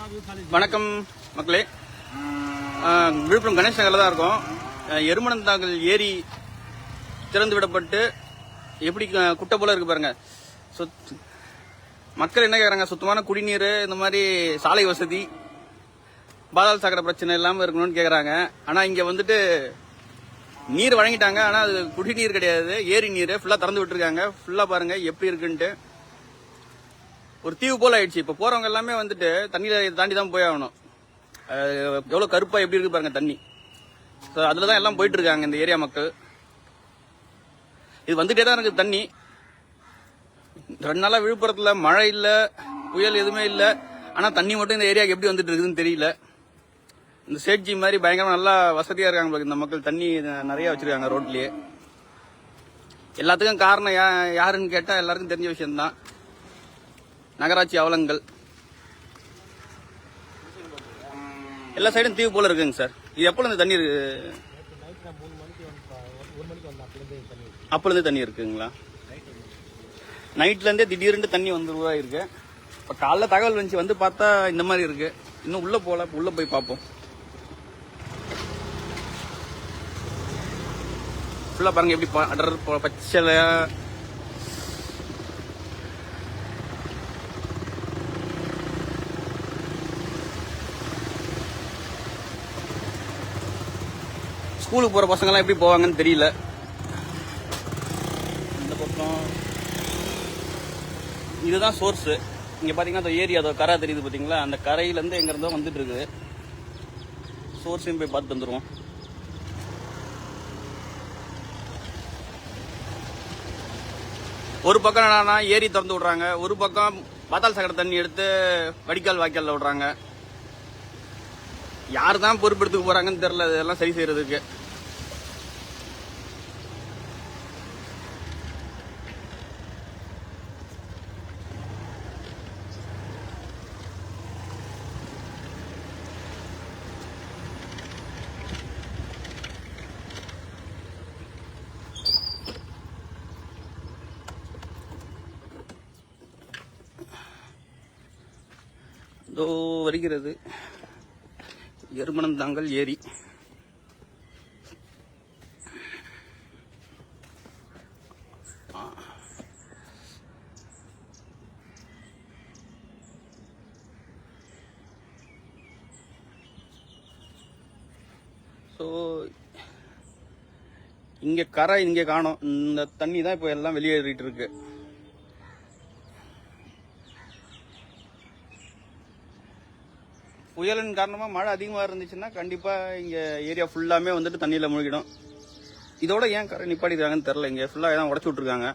வணக்கம் மக்களே, விழுப்புரம் கணேஷ் நகரில் தான் இருக்கோம். எருமனந்தாங்கல் ஏரி திறந்து விடப்பட்டு எப்படி குட்டை போல இருக்கு பாருங்க. மக்கள் என்ன கேட்குறாங்க, சுத்தமான குடிநீர், இந்த மாதிரி சாலை வசதி, பாதாள சாக்கடை பிரச்சனை இல்லாமல் இருக்கணும்னு கேட்குறாங்க. ஆனால் இங்கே வந்துட்டு நீர் வழங்கிட்டாங்க, ஆனால் அது குடிநீர் கிடையாது, ஏரி நீர் ஃபுல்லாக திறந்து விட்டுருக்காங்க. ஃபுல்லாக பாருங்க எப்படி இருக்குன்ட்டு. ஒரு தீவு போல ஆயிடுச்சு. இப்போ போறவங்க எல்லாமே வந்துட்டு தண்ணியில தாண்டி தான் போய் ஆகணும். எவ்வளவு கருப்பா எப்படி இருக்கு பாருங்க தண்ணி. அதுலதான் எல்லாம் போயிட்டு இருக்காங்க இந்த ஏரியா மக்கள். இது வந்துட்டே தான் இருக்கு தண்ணி. 2 நாளா விழுப்புரத்துல மழை இல்ல, புயல் எதுவுமே இல்ல. ஆனா தண்ணி மட்டும் இந்த ஏரியாவுக்கு எப்படி வந்துட்டு இருக்குதுன்னு தெரியல. இந்த சேட்ஜி மாதிரி பயங்கரமா நல்லா வசதியா இருக்காங்க இந்த மக்கள். தண்ணி நிறைய வச்சிருக்காங்க ரோட்லயே. எல்லாத்துக்கும் காரணம் யாருன்னு கேட்டா எல்லாருக்கும் தெரிஞ்ச விஷயம்தான், நகராட்சி அவலங்கள். எல்லா சைடும் தீவு போல இருக்குங்க சார். இது எப்போ இந்த தண்ணி இருக்கு? அப்பல இருந்து தண்ணி இருக்குங்களா? நைட்ல இருந்தே திடீர்னு தண்ணி வந்துருவா இருக்கு. இப்ப காலைல தகவல் வந்துச்சு, வந்து பார்த்தா இந்த மாதிரி இருக்கு. இன்னும் உள்ள போல, உள்ள போய் பார்ப்போம். ஃபுல்லா பாருங்க எப்படி அடர் பச்சையா. ஸ்கூலுக்கு போற பசங்க எல்லாம் எப்படி போவாங்கன்னு தெரியல. இந்த பக்கம் இதுதான் சோர்ஸ். இங்க பாத்தீங்கன்னா அந்த ஏரி, அதோ கரை தெரியுது பாத்தீங்களா, அந்த கரையில இருந்து எங்க இருந்தோ வந்துட்டு இருக்குது. சோர்ஸையும் போய் பார்த்து வந்துருவோம். ஒரு பக்கம் என்னன்னா ஏரி திறந்து விடுறாங்க, ஒரு பக்கம் பாதாள சாக்கடை தண்ணி எடுத்து வடிகால் வாய்க்கால்ல விடுறாங்க. யாரு தான் பொறுப்பெடுத்துக்க போறாங்கன்னு தெரியல இதெல்லாம் சரி செய்யறதுக்கு. இதோ வருகிறது எருமனந்தாங்கல் ஏரி. இங்க கரை இங்க காணோம். இந்த தண்ணி தான் இப்போ எல்லாம் வெளியேறிட்டு இருக்கு. புயலின் காரணமா மழை அதிகமா இருந்துச்சுன்னா கண்டிப்பா இங்க ஏரியா ஃபுல்லாமே வந்துட்டு தண்ணியில மூழ்கிடும். இதோட ஏன் கரை நிப்பாட்டிருக்காங்கன்னு தெரியல. இங்க ஃபுல்லா ஏதாவது உடச்சு விட்டுருக்காங்க.